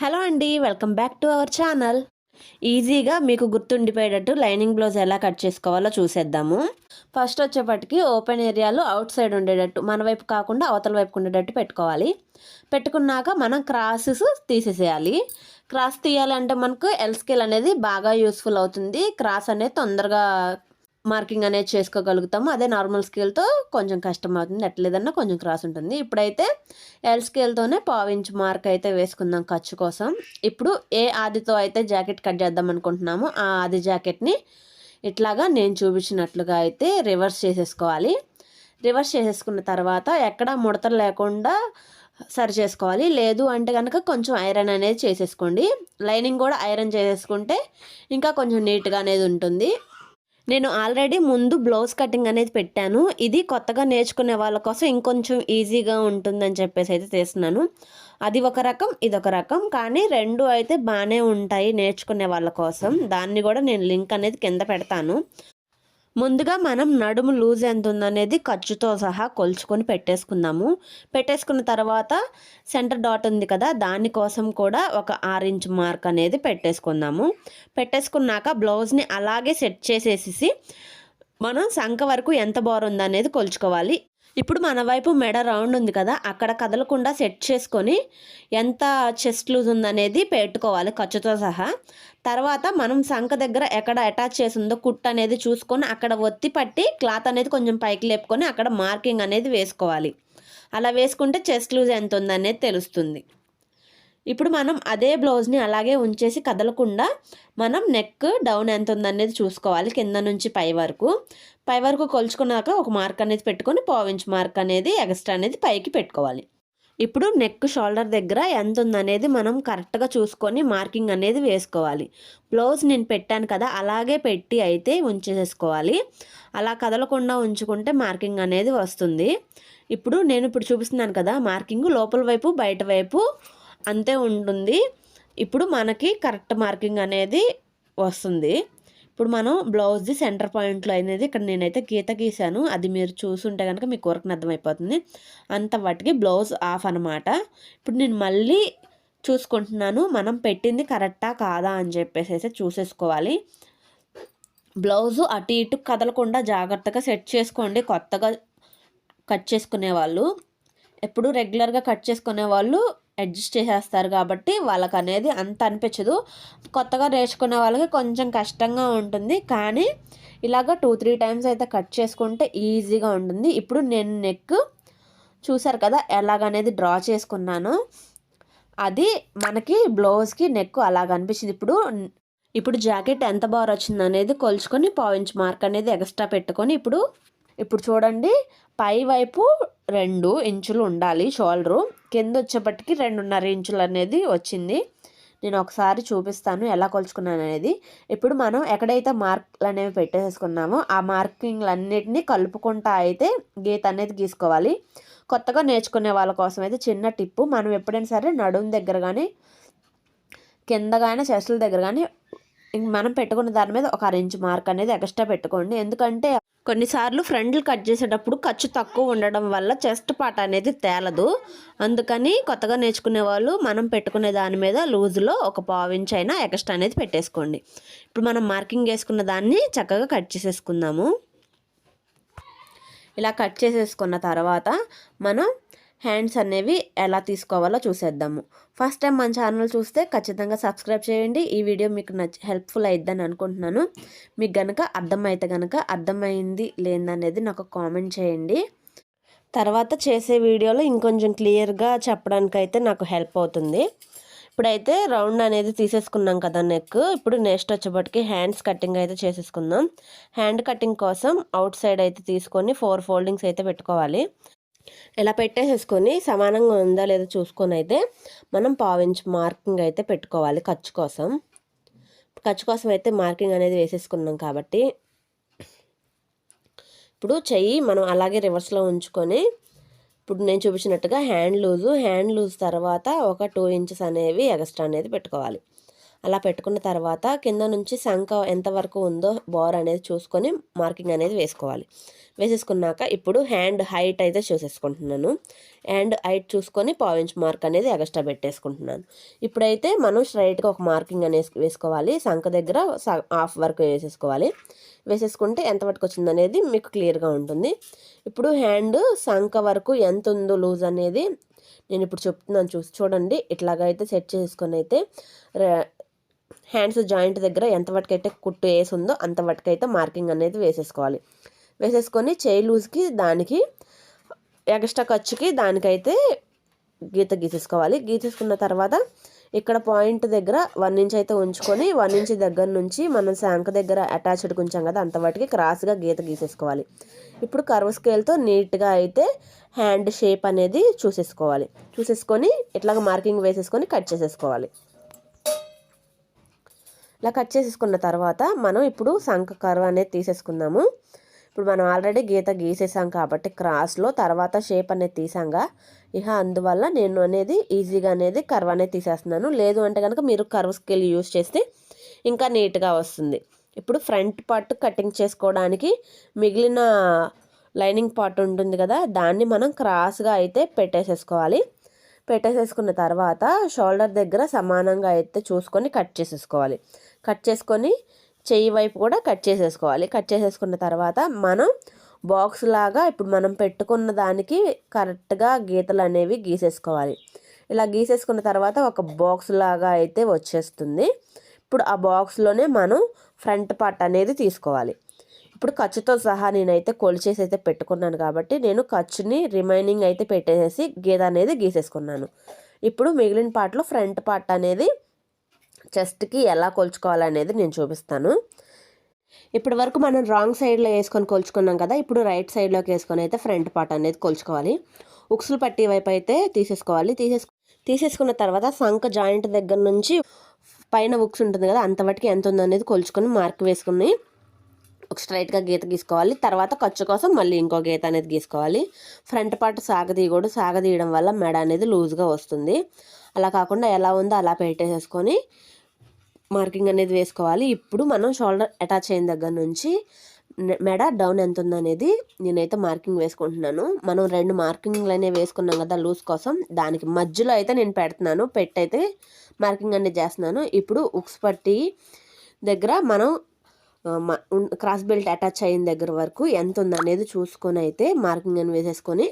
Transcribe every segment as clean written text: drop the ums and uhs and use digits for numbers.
Hello అండి, welcome back to our channel. ఈజీగా మీకు గుర్తుండిపోయేటట్టు లైనింగ్ బ్లౌజ్ ఎలా కట్ చేసుకోవాలో చూసేద్దాము. ఫస్ట్ వచ్చేపటికి ఓపెన్ ఏరియాలో అవుట్ సైడ్ ఉండేటట్టు, మన వైపు కాకుండా అవతల వైపుకు ఉండేటట్టు పెట్టుకోవాలి. పెట్టుకున్నాక మనం క్రాసెస్ తీసేసేయాలి. క్రాస్ తీయాలంటే మనకు ఎల్ స్కేల్ అనేది బాగా యూస్ఫుల్ అవుతుంది. క్రాస్ అనేది తొందరగా మార్కింగ్ అనేది చేసుకోగలుగుతాము. అదే నార్మల్ స్కేల్తో కొంచెం కష్టం అవుతుంది, ఎట్లేదన్నా కొంచెం క్రాస్ ఉంటుంది. ఇప్పుడైతే ఎల్ స్కేల్తోనే పావించ్ మార్క్ అయితే వేసుకుందాం ఖర్చు కోసం. ఇప్పుడు ఏ ఆదితో అయితే జాకెట్ కట్ చేద్దాం అనుకుంటున్నామో ఆ ఆది జాకెట్ని ఇట్లాగా నేను చూపించినట్లుగా అయితే రివర్స్ చేసేసుకోవాలి. రివర్స్ చేసేసుకున్న తర్వాత ఎక్కడ ముడతలు లేకుండా సరి చేసుకోవాలి. లేదు అంటే కనుక కొంచెం ఐరన్ అనేది చేసేసుకోండి. లైనింగ్ కూడా ఐరన్ చేసేసుకుంటే ఇంకా కొంచెం నీట్గా అనేది ఉంటుంది. నేను ఆల్రెడీ ముందు బ్లౌజ్ కటింగ్ అనేది పెట్టాను. ఇది కొత్తగా నేర్చుకునే వాళ్ళ కోసం ఇంకొంచెం ఈజీగా ఉంటుందని చెప్పేసి అయితే చేస్తున్నాను. అది ఒక రకం, ఇదొక రకం, కానీ రెండు అయితే బాగానే ఉంటాయి నేర్చుకునే వాళ్ళ కోసం. దాన్ని కూడా నేను లింక్ అనేది కింద పెడతాను. ముందుగా మనం నడుము లూజ్ ఎంత ఉందనేది ఖర్చుతో సహా కొలుచుకొని పెట్టేసుకుందాము. పెట్టేసుకున్న తర్వాత సెంటర్ డాట్ ఉంది కదా, దానికోసం కూడా ఒక 6 ఇంచ్ మార్క్ అనేది పెట్టేసుకుందాము. పెట్టేసుకున్నాక బ్లౌజ్ని అలాగే సెట్ చేసేసి మనం సంక వరకు ఎంత బోర్ ఉందనేది కొలుచుకోవాలి. ఇప్పుడు మన వైపు మెడ రౌండ్ ఉంది కదా, అక్కడ కదలకుండా సెట్ చేసుకొని ఎంత చెస్ట్ లూజ్ ఉందనేది పెట్టుకోవాలి ఖర్చుతో సహా. తర్వాత మనం సంక దగ్గర ఎక్కడ అటాచ్ చేసి ఉందో కుట్ అనేది చూసుకొని అక్కడ ఒత్తి పట్టి క్లాత్ అనేది కొంచెం పైకి లేపుకొని అక్కడ మార్కింగ్ అనేది వేసుకోవాలి. అలా వేసుకుంటే చెస్ట్ లూజ్ ఎంత ఉందనేది తెలుస్తుంది. ఇప్పుడు మనం అదే బ్లౌజ్ని అలాగే ఉంచేసి కదలకుండా మనం నెక్ డౌన్ ఎంత ఉందనేది చూసుకోవాలి. కింద నుంచి పై వరకు కొలుచుకున్నాక ఒక మార్క్ అనేది పెట్టుకొని పావించ్ మార్క్ అనేది ఎక్స్ట్రా అనేది పైకి పెట్టుకోవాలి. ఇప్పుడు నెక్ షోల్డర్ దగ్గర ఎంత ఉందనేది మనం కరెక్ట్గా చూసుకొని మార్కింగ్ అనేది వేసుకోవాలి. బ్లౌజ్ నేను పెట్టాను కదా, అలాగే పెట్టి అయితే ఉంచేసుకోవాలి. అలా కదలకుండా ఉంచుకుంటే మార్కింగ్ అనేది వస్తుంది. ఇప్పుడు చూపిస్తున్నాను కదా, మార్కింగ్ లోపల వైపు బయట వైపు అంతే ఉంటుంది. ఇప్పుడు మనకి కరెక్ట్ మార్కింగ్ అనేది వస్తుంది. ఇప్పుడు మనం బ్లౌజ్ది సెంటర్ పాయింట్లో అనేది ఇక్కడ నేనైతే గీత గీసాను. అది మీరు చూసుంటే కనుక మీకు వరకు అర్థమైపోతుంది. అంత వాటికి బ్లౌజ్ ఆఫ్ అనమాట. ఇప్పుడు నేను మళ్ళీ చూసుకుంటున్నాను మనం పెట్టింది కరెక్టా కాదా అని చెప్పేసి అయితే చూసేసుకోవాలి. బ్లౌజు అటు ఇటు కదలకుండా జాగ్రత్తగా సెట్ చేసుకోండి. కొత్తగా కట్ చేసుకునే వాళ్ళు, ఎప్పుడు రెగ్యులర్గా కట్ చేసుకునే వాళ్ళు అడ్జస్ట్ చేసేస్తారు కాబట్టి వాళ్ళకి అనేది అంత అనిపించదు. కొత్తగా నేర్చుకునే వాళ్ళకి కొంచెం కష్టంగా ఉంటుంది, కానీ ఇలాగ 2-3 టైమ్స్ అయితే కట్ చేసుకుంటే ఈజీగా ఉంటుంది. ఇప్పుడు నేను నెక్ చూసారు కదా ఎలాగనేది డ్రా చేసుకున్నాను. అది మనకి బ్లౌజ్కి నెక్ అలాగ అనిపించింది. ఇప్పుడు జాకెట్ ఎంత బాగా వచ్చింది అనేది కొలుచుకొని పావించ్ మార్క్ అనేది ఎక్స్ట్రా పెట్టుకొని ఇప్పుడు చూడండి, పై వైపు 2 ఇంచులు ఉండాలి షోల్డరు, కింద వచ్చేపటికి 2.5 ఇంచులు అనేది వచ్చింది. నేను ఒకసారి చూపిస్తాను ఎలా కొలుచుకున్నాను అనేది. ఇప్పుడు మనం ఎక్కడైతే మార్కులు అనేవి పెట్టేసుకున్నామో ఆ మార్కింగ్లన్నిటినీ కలుపుకుంటా అయితే గీత అనేది గీసుకోవాలి. కొత్తగా నేర్చుకునే వాళ్ళ కోసం అయితే చిన్న టిప్పు, మనం ఎప్పుడైనా సరే నడుము దగ్గర కానీ కింద కానీ చెస్టుల దగ్గర కానీ మనం పెట్టుకున్న దాని మీద ఒక 1 ఇంచ్ మార్క్ అనేది ఎక్స్ట్రా పెట్టుకోండి. ఎందుకంటే కొన్నిసార్లు ఫ్రంట్లు కట్ చేసేటప్పుడు ఖర్చు తక్కువ ఉండడం వల్ల చెస్ట్ పార్ట్ అనేది తేలదు. అందుకని కొత్తగా నేర్చుకునే వాళ్ళు మనం పెట్టుకునే దాని మీద లూజులో ఒక 1/4 ఇంచ్ అయినా ఎక్స్ట్రా అనేది పెట్టేసుకోండి. ఇప్పుడు మనం మార్కింగ్ వేసుకున్న దాన్ని చక్కగా కట్ చేసేసుకుందాము. ఇలా కట్ చేసేసుకున్న తర్వాత మనం హ్యాండ్స్ అనేవి ఎలా తీసుకోవాలో చూసేద్దాము. ఫస్ట్ టైం మన ఛానల్ చూస్తే ఖచ్చితంగా సబ్స్క్రైబ్ చేయండి. ఈ వీడియో మీకు హెల్ప్ఫుల్ అయిద్దని అనుకుంటున్నాను. మీకు కనుక అర్థమైంది లేదనేది నాకు కామెంట్ చేయండి. తర్వాత చేసే వీడియోలో ఇంకొంచెం క్లియర్గా చెప్పడానికైతే నాకు హెల్ప్ అవుతుంది. ఇప్పుడైతే రౌండ్ అనేది తీసేసుకున్నాం కదా నెక్. ఇప్పుడు నెక్స్ట్ వచ్చేపటికి హ్యాండ్స్ కటింగ్ అయితే చేసేసుకుందాం. హ్యాండ్ కటింగ్ కోసం అవుట్ సైడ్ అయితే తీసుకొని 4 ఫోల్డింగ్స్ అయితే పెట్టుకోవాలి. ఇలా పెట్టేసేసుకొని సమానంగా ఉందా లేదా చూసుకొని అయితే మనం 1/4 ఇంచ్ మార్కింగ్ అయితే పెట్టుకోవాలి ఖర్చు కోసం అయితే మార్కింగ్ అనేది వేసేసుకున్నాం కాబట్టి ఇప్పుడు చెయ్యి మనం అలాగే రివర్స్లో ఉంచుకొని ఇప్పుడు నేను చూపించినట్టుగా హ్యాండ్ లూజ్ తర్వాత ఒక 2 ఇంచెస్ అనేవి ఎక్స్ట్రా అనేది పెట్టుకోవాలి. అలా పెట్టుకున్న తర్వాత కింద నుంచి సంక ఎంతవరకు ఉందో బోర్ అనేది చూసుకొని మార్కింగ్ అనేది వేసుకోవాలి. వేసేసుకున్నాక ఇప్పుడు హ్యాండ్ హైట్ అయితే చూసేసుకుంటున్నాను. హ్యాండ్ హైట్ చూసుకొని పావించ్ మార్క్ అనేది ఎక్స్ట్రా పెట్టేసుకుంటున్నాను. ఇప్పుడైతే మనం స్ట్రైట్గా ఒక మార్కింగ్ అనేది వేసుకోవాలి. సంక దగ్గర హాఫ్ వరకు వేసేసుకోవాలి. వేసేసుకుంటే ఎంత వరకు వచ్చింది అనేది మీకు క్లియర్గా ఉంటుంది. ఇప్పుడు హ్యాండ్ సంక వరకు ఎంత ఉందో లూజ్ అనేది నేను ఇప్పుడు చెప్తున్నాను, చూడండి. ఇట్లాగైతే సెట్ చేసుకొని అయితే హ్యాండ్స్ జాయింట్ దగ్గర ఎంత వరకైతే కుట్టు వేసి ఉందో అంత వరకైతే మార్కింగ్ అనేది వేసేసుకోవాలి. వేసేసుకొని చేయి లూజ్కి దానికి ఎక్స్ట్రా ఖర్చుకి దానికైతే గీత గీసేసుకోవాలి. గీసేసుకున్న తర్వాత ఇక్కడ పాయింట్ దగ్గర 1 ఇంచ్ అయితే ఉంచుకొని 1 ఇంచ్ దగ్గర నుంచి మనం శాంక దగ్గర అటాచ్డ్ ఉంచాం కదా అంత వాటికి క్రాస్గా గీత గీసేసుకోవాలి. ఇప్పుడు కర్వ్ స్కేల్తో నీట్గా అయితే హ్యాండ్ షేప్ అనేది చూసేసుకొని ఇట్లాగ మార్కింగ్ వేసేసుకొని కట్ చేసేసుకోవాలి. ఇలా కట్ చేసేసుకున్న తర్వాత మనం ఇప్పుడు సంక కర్వ్ అనేది తీసేసుకుందాము. ఇప్పుడు మనం ఆల్రెడీ గీత గీసేసాం కాబట్టి క్రాస్లో తర్వాత షేప్ అనేది తీసాంగా, అందువల్ల నేను అనేది ఈజీగా అనేది కర్వ్ అనేది తీసేస్తున్నాను. లేదు అంటే కనుక మీరు కర్వ్ స్కేల్ యూస్ చేస్తే ఇంకా నీట్గా వస్తుంది. ఇప్పుడు ఫ్రంట్ పార్ట్ కటింగ్ చేసుకోవడానికి మిగిలిన లైనింగ్ పార్ట్ ఉంటుంది కదా, దాన్ని మనం క్రాస్గా అయితే పెట్టేసేసుకోవాలి. పెట్టేసేసుకున్న తర్వాత షోల్డర్ దగ్గర సమానంగా అయితే చూసుకొని కట్ చేసేసుకోవాలి. కట్ చేసుకొని చెయ్యి వైపు కూడా కట్ చేసేసుకోవాలి. కట్ చేసేసుకున్న తర్వాత మనం బాక్స్ లాగా ఇప్పుడు మనం పెట్టుకున్న దానికి కరెక్ట్గా గీతలు అనేవి గీసేసుకోవాలి. ఇలా గీసేసుకున్న తర్వాత ఒక బాక్స్ లాగా అయితే వచ్చేస్తుంది. ఇప్పుడు ఆ బాక్స్లోనే మనం ఫ్రంట్ పార్ట్ అనేది తీసుకోవాలి. ఇప్పుడు ఖర్చుతో సహా నేనైతే కొలిచేసి అయితే పెట్టుకున్నాను కాబట్టి నేను ఖర్చుని రిమైనింగ్ అయితే పెట్టేసి గీత అనేది గీసేసుకున్నాను. ఇప్పుడు మిగిలిన పార్ట్లో ఫ్రంట్ పార్ట్ అనేది చెస్ట్కి ఎలా కొలుచుకోవాలనేది నేను చూపిస్తాను. ఇప్పటి వరకు మనం రాంగ్ సైడ్లో వేసుకొని కొలుచుకున్నాం కదా, ఇప్పుడు రైట్ సైడ్లోకి వేసుకొని అయితే ఫ్రంట్ పార్ట్ అనేది కొలుచుకోవాలి. ఉక్సులు పట్టి వైపు అయితే తీసేసుకోవాలి. తీసేసుకున్న తర్వాత సంక జాయింట్ దగ్గర నుంచి పైన ఉక్స్ ఉంటుంది కదా అంతవరకు ఎంత ఉందనేది కొలుచుకొని మార్క్ వేసుకుని ఒక స్ట్రైట్గా గీత గీసుకోవాలి. తర్వాత ఖర్చు కోసం మళ్ళీ ఇంకో గీత అనేది గీసుకోవాలి. ఫ్రంట్ పార్ట్ సాగదీయడం వల్ల మెడ అనేది లూజ్గా వస్తుంది. అలా కాకుండా ఎలా ఉందో అలా పెట్టేసేసుకొని మార్కింగ్ అనేది వేసుకోవాలి. ఇప్పుడు మనం షోల్డర్ అటాచ్ అయిన దగ్గర నుంచి మెడ డౌన్ ఎంత ఉందనేది నేనైతే మార్కింగ్ వేసుకుంటున్నాను. మనం 2 మార్కింగ్లు అనేవి వేసుకున్నాం కదా లూజ్ కోసం, దానికి మధ్యలో అయితే నేను పెడుతున్నాను. పెట్టయితే మార్కింగ్ అనేది చేస్తున్నాను. ఇప్పుడు ఉక్స్ పట్టి దగ్గర మనం క్రాస్ బెల్ట్ అటాచ్ అయిన దగ్గర వరకు ఎంత ఉందనేది చూసుకొని అయితే మార్కింగ్ అని వేసేసుకొని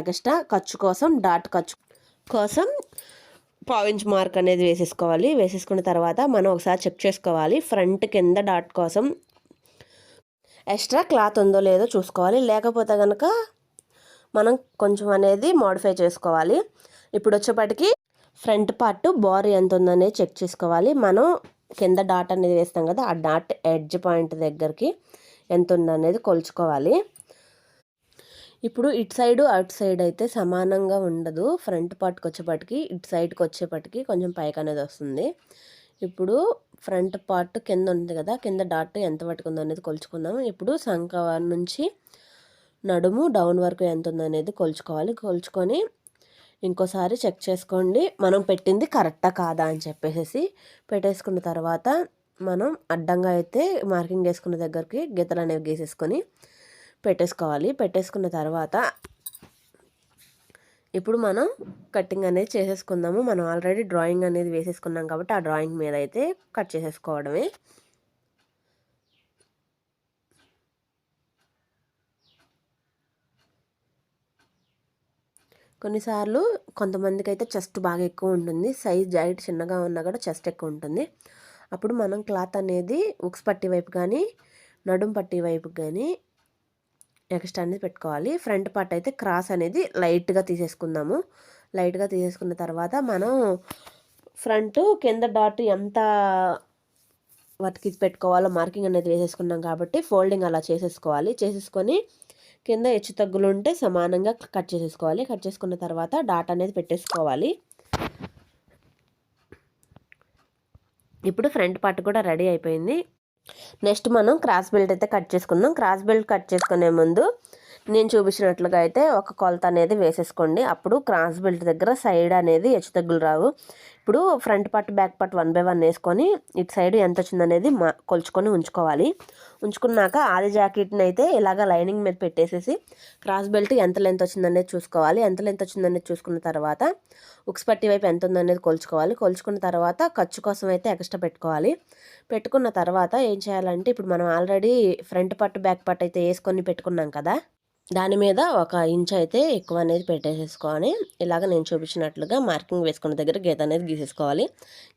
ఎక్స్ట్రా ఖర్చు కోసం డాట్ ఖర్చు కోసం పావించ్ మార్క్ అనేది వేసేసుకోవాలి. వేసేసుకున్న తర్వాత మనం ఒకసారి చెక్ చేసుకోవాలి. ఫ్రంట్ కింద డాట్ కోసం ఎక్స్ట్రా క్లాత్ ఉందో లేదో చూసుకోవాలి. లేకపోతే కనుక మనం కొంచెం అనేది మోడిఫై చేసుకోవాలి. ఇప్పుడు వచ్చేప్పటికి ఫ్రంట్ పార్ట్ బార్ ఎంత ఉందనేది చెక్ చేసుకోవాలి. మనం కింద డాట్ అనేది వేస్తాం కదా, ఆ డాట్ ఎడ్జ్ పాయింట్ దగ్గరికి ఎంత ఉందనేది కొలుచుకోవాలి. ఇప్పుడు ఇటు సైడు అటు సైడ్ అయితే సమానంగా ఉండదు. ఫ్రంట్ పార్ట్కి వచ్చేపటికి ఇటు సైడ్కి వచ్చేపటికి కొంచెం పైకి అనేది వస్తుంది. ఇప్పుడు ఫ్రంట్ పార్ట్ కింద ఉంది కదా, కింద డాట్ ఎంత పట్టుకుందో అనేది కొలుచుకుందాం. ఇప్పుడు సంక నుంచి నడుము డౌన్ వరకు ఎంత ఉందనేది కొలుచుకోవాలి. కొలుచుకొని ఇంకోసారి చెక్ చేసుకోండి మనం పెట్టింది కరెక్టా కాదా అని చెప్పేసి. పెట్టేసుకున్న తర్వాత మనం అడ్డంగా అయితే మార్కింగ్ వేసుకున్న దగ్గరికి గీతలు అనేవి గీసేసుకొని పెట్టేసుకోవాలి. పెట్టేసుకున్న తర్వాత ఇప్పుడు మనం కటింగ్ అనేది చేసేసుకుందాము. మనం ఆల్రెడీ డ్రాయింగ్ అనేది వేసేసుకున్నాం కాబట్టి ఆ డ్రాయింగ్ మీద అయితే కట్ చేసేసుకోవడమే. కొన్నిసార్లు కొంతమందికి అయితే చెస్ట్ బాగా ఎక్కువ ఉంటుంది, సైజ్ జాయింట్ చిన్నగా ఉన్నా కూడా చెస్ట్ ఎక్కువ ఉంటుంది. అప్పుడు మనం క్లాత్ అనేది ఉక్స్ పట్టి వైపు కానీ నడుం పట్టి వైపు కానీ ఎక్స్ట్రా అనేది పెట్టుకోవాలి. ఫ్రంట్ పార్ట్ అయితే క్రాస్ అనేది లైట్గా తీసేసుకుందాము. లైట్గా తీసేసుకున్న తర్వాత మనం ఫ్రంట్ కింద డాట్ ఎంత వాటికి పెట్టుకోవాలో మార్కింగ్ అనేది వేసేసుకున్నాం కాబట్టి ఫోల్డింగ్ అలా చేసేసుకోవాలి. చేసేసుకొని కింద హెచ్చు తగ్గులు ఉంటే సమానంగా కట్ చేసేసుకోవాలి. కట్ చేసుకున్న తర్వాత డాట్ అనేది పెట్టేసుకోవాలి. ఇప్పుడు ఫ్రంట్ పార్ట్ కూడా రెడీ అయిపోయింది. నెక్స్ట్ మనం క్రాస్ బెల్ట్ అయితే కట్ చేసుకుందాం. క్రాస్ బెల్ట్ కట్ చేసుకునే ముందు నేను చూపించినట్లుగా అయితే ఒక కొలత అనేది వేసేసుకోండి. అప్పుడు క్రాస్ బెల్ట్ దగ్గర సైడ్ అనేది హెచ్చుతగ్గులు రావు. ఇప్పుడు front part back part 1 by 1 వేసుకొని ఇటు సైడ్ ఎంత వచ్చిందనేది కొలుచుకొని ఉంచుకోవాలి. ఉంచుకున్నాక ఆది జాకెట్ని అయితే ఇలాగ లైనింగ్ మీద పెట్టేసేసి క్రాస్ బెల్ట్ ఎంత లెంత్ వచ్చిందనేది చూసుకోవాలి. ఎంత లెంత్ వచ్చిందనేది చూసుకున్న తర్వాత ఉక్స్ పట్టి వైపు ఎంత ఉందనేది కొలుచుకోవాలి. కొలుచుకున్న తర్వాత ఖర్చు కోసం అయితే ఎక్స్ట్రా పెట్టుకోవాలి. పెట్టుకున్న తర్వాత ఏం చేయాలంటే ఇప్పుడు మనం already front part back part అయితే వేసుకొని పెట్టుకున్నాం కదా, దాని మీద 1 ఇంచ్ అయితే ఎక్కువ అనేది పెట్టేసేసుకొని ఇలాగ నేను చూపించినట్లుగా మార్కింగ్ వేసుకున్న దగ్గర గీత అనేది గీసేసుకోవాలి.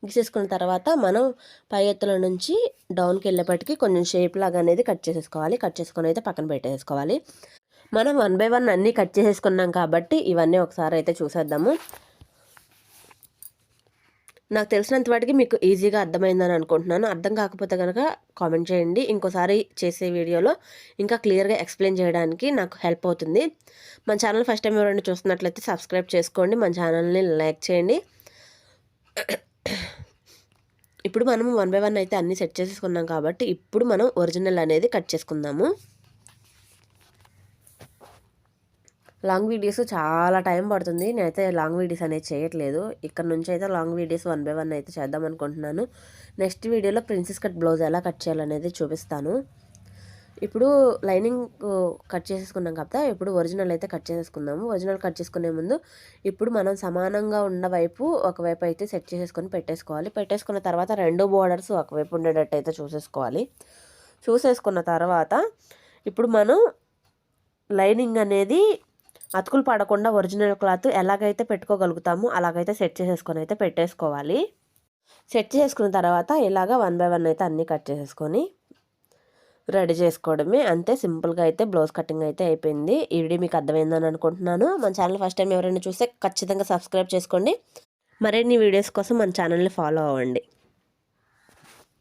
గీసేసుకున్న తర్వాత మనం పై ఎత్తుల నుంచి డౌన్కి వెళ్ళేపటికి కొంచెం షేప్ లాగా అనేది కట్ చేసేసుకోవాలి. కట్ చేసుకొని అయితే పక్కన పెట్టేసుకోవాలి. మనం 1 బై 1 అన్నీ కట్ చేసేసుకున్నాం కాబట్టి ఇవన్నీ ఒకసారి అయితే చూసేద్దాము. నాకు తెలిసినంత వాటికి మీకు ఈజీగా అర్థమైందని అనుకుంటున్నాను. అర్థం కాకపోతే కనుక కామెంట్ చేయండి. ఇంకోసారి చేసే వీడియోలో ఇంకా క్లియర్గా ఎక్స్ప్లెయిన్ చేయడానికి నాకు హెల్ప్ అవుతుంది. మన ఛానల్ ఫస్ట్ టైం ఎవరైనా చూస్తున్నట్లయితే సబ్స్క్రైబ్ చేసుకోండి. మన ఛానల్ని లైక్ చేయండి. ఇప్పుడు మనం 1 బై 1 అయితే అన్నీ సెట్ చేసేసుకున్నాం కాబట్టి ఇప్పుడు మనం ఒరిజినల్ అనేది కట్ చేసుకుందాము. లాంగ్ వీడియోస్ చాలా టైం పడుతుంది. నేనైతే లాంగ్ వీడియోస్ అనేది చేయట్లేదు. ఇక్కడ నుంచి అయితే లాంగ్ వీడియోస్ 1 బై 1 అయితే చేద్దాం అనుకుంటున్నాను. నెక్స్ట్ వీడియోలో ప్రిన్సెస్ కట్ బ్లౌజ్ ఎలా కట్ చేయాలనేది చూపిస్తాను. ఇప్పుడు లైనింగ్ కట్ చేసేసుకున్నాం కదా, ఇప్పుడు ఒరిజినల్ అయితే కట్ చేసేసుకుందాము. ఒరిజినల్ కట్ చేసుకునే ముందు ఇప్పుడు మనం సమానంగా ఉన్న వైపు ఒకవైపు అయితే సెట్ చేసేసుకొని పెట్టేసుకోవాలి. పెట్టేసుకున్న తర్వాత 2 బోర్డర్స్ ఒకవైపు ఉండేటట్టు అయితే చూసేసుకోవాలి. చూసేసుకున్న తర్వాత ఇప్పుడు మనం లైనింగ్ అనేది అతుకులు పడకుండా ఒరిజినల్ క్లాత్ ఎలాగైతే పెట్టుకోగలుగుతామో అలాగైతే సెట్ చేసేసుకొని అయితే పెట్టేసుకోవాలి. సెట్ చేసుకున్న తర్వాత ఇలాగ 1 బై 1 అయితే అన్నీ కట్ చేసేసుకొని రెడీ చేసుకోవడమే. అంతే సింపుల్గా అయితే బ్లౌజ్ కటింగ్ అయితే అయిపోయింది. ఈ వీడియో మీకు అర్థమైందని అనుకుంటున్నాను. మన ఛానల్ ఫస్ట్ టైం ఎవరైనా చూస్తే ఖచ్చితంగా సబ్స్క్రైబ్ చేసుకోండి. మరిన్ని వీడియోస్ కోసం మన ఛానల్ని ఫాలో అవ్వండి.